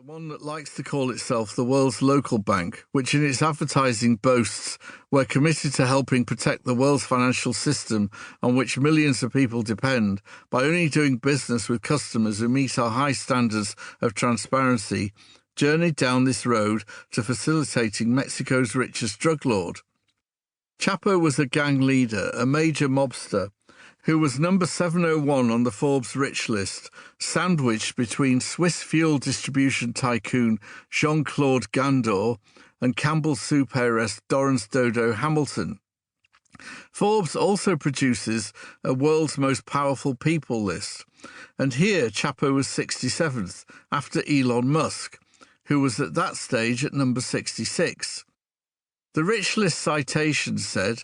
one that likes to call itself the world's local bank, which in its advertising boasts, "We're committed to helping protect the world's financial system on which millions of people depend by only doing business with customers who meet our high standards of transparency," journeyed down this road to facilitating Mexico's richest drug lord. Chapo was a gang leader, a major mobster, who was number 701 on the Forbes rich list, sandwiched between Swiss fuel distribution tycoon Jean-Claude Gandor and Campbell soup heiress Dorrance Dodo Hamilton. Forbes also produces a world's most powerful people list, and here Chapo was 67th, after Elon Musk, who was at that stage at number 66. The rich list citation said,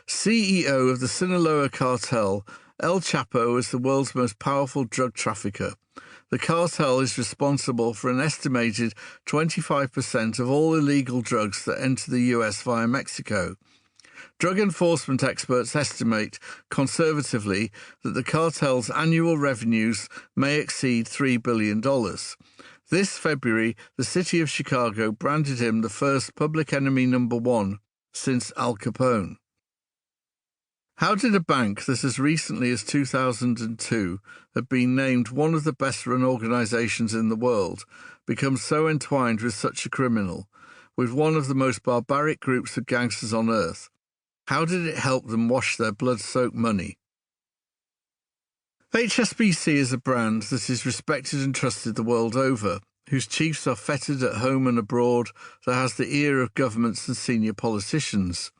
"CEO of the Sinaloa cartel, El Chapo is the world's most powerful drug trafficker. The cartel is responsible for an estimated 25% of all illegal drugs that enter the US via Mexico. Drug enforcement experts estimate, conservatively, that the cartel's annual revenues may exceed $3 billion. This February, the city of Chicago branded him the first public enemy number one since Al Capone." How did a bank that as recently as 2002 had been named one of the best-run organisations in the world become so entwined with such a criminal, with one of the most barbaric groups of gangsters on earth? How did it help them wash their blood-soaked money? HSBC is a brand that is respected and trusted the world over, whose chiefs are feted at home and abroad, that has the ear of governments and senior politicians.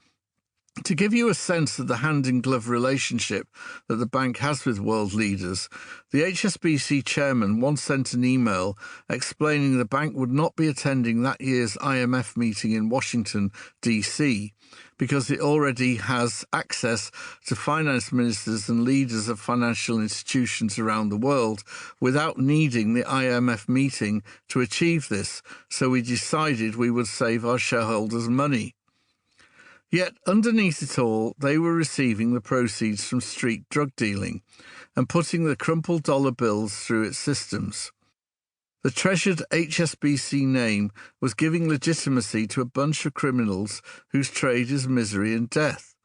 To give you a sense of the hand-in-glove relationship that the bank has with world leaders, the HSBC chairman once sent an email explaining the bank would not be attending that year's IMF meeting in Washington, D.C., because it already has access to finance ministers and leaders of financial institutions around the world without needing the IMF meeting to achieve this, so we decided we would save our shareholders money. Yet, underneath it all, they were receiving the proceeds from street drug dealing and putting the crumpled dollar bills through its systems. The treasured HSBC name was giving legitimacy to a bunch of criminals whose trade is misery and death.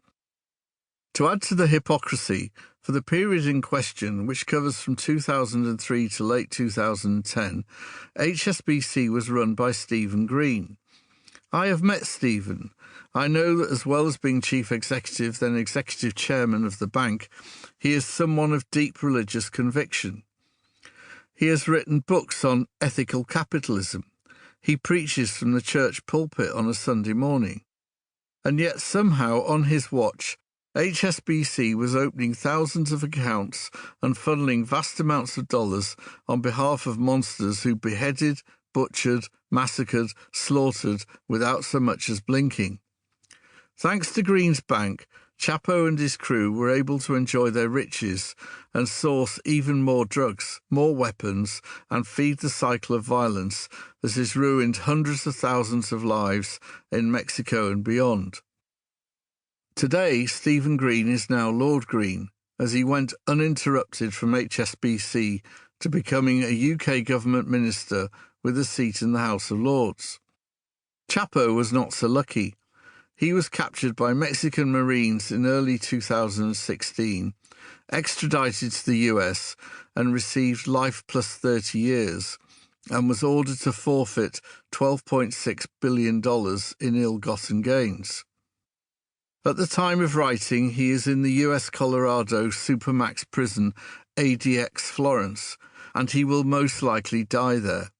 To add to the hypocrisy, for the period in question, which covers from 2003 to late 2010, HSBC was run by Stephen Green. I have met Stephen. I know that as well as being chief executive, then executive chairman of the bank, he is someone of deep religious conviction. He has written books on ethical capitalism. He preaches from the church pulpit on a Sunday morning. And yet somehow on his watch, HSBC was opening thousands of accounts and funneling vast amounts of dollars on behalf of monsters who beheaded, butchered, massacred, slaughtered without so much as blinking. Thanks to Green's bank, Chapo and his crew were able to enjoy their riches and source even more drugs, more weapons, and feed the cycle of violence that has ruined hundreds of thousands of lives in Mexico and beyond. Today, Stephen Green is now Lord Green, as he went uninterrupted from HSBC to becoming a UK government minister with a seat in the House of Lords. Chapo was not so lucky. He was captured by Mexican Marines in early 2016, extradited to the US and received life plus 30 years, and was ordered to forfeit $12.6 billion in ill-gotten gains. At the time of writing, he is in the US Colorado Supermax prison ADX Florence, and he will most likely die there.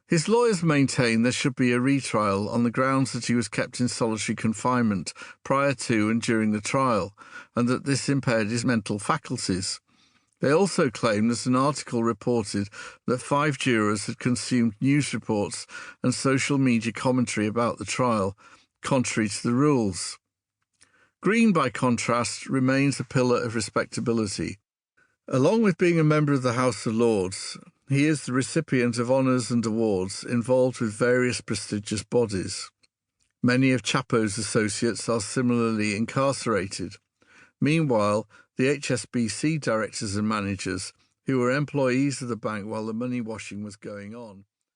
His lawyers maintain there should be a retrial on the grounds that he was kept in solitary confinement prior to and during the trial, and that this impaired his mental faculties. They also claim that an article reported that 5 jurors had consumed news reports and social media commentary about the trial, contrary to the rules. Green, by contrast, remains a pillar of respectability. Along with being a member of the House of Lords, he is the recipient of honours and awards involved with various prestigious bodies. Many of Chapo's associates are similarly incarcerated. Meanwhile, the HSBC directors and managers, who were employees of the bank while the money washing was going on,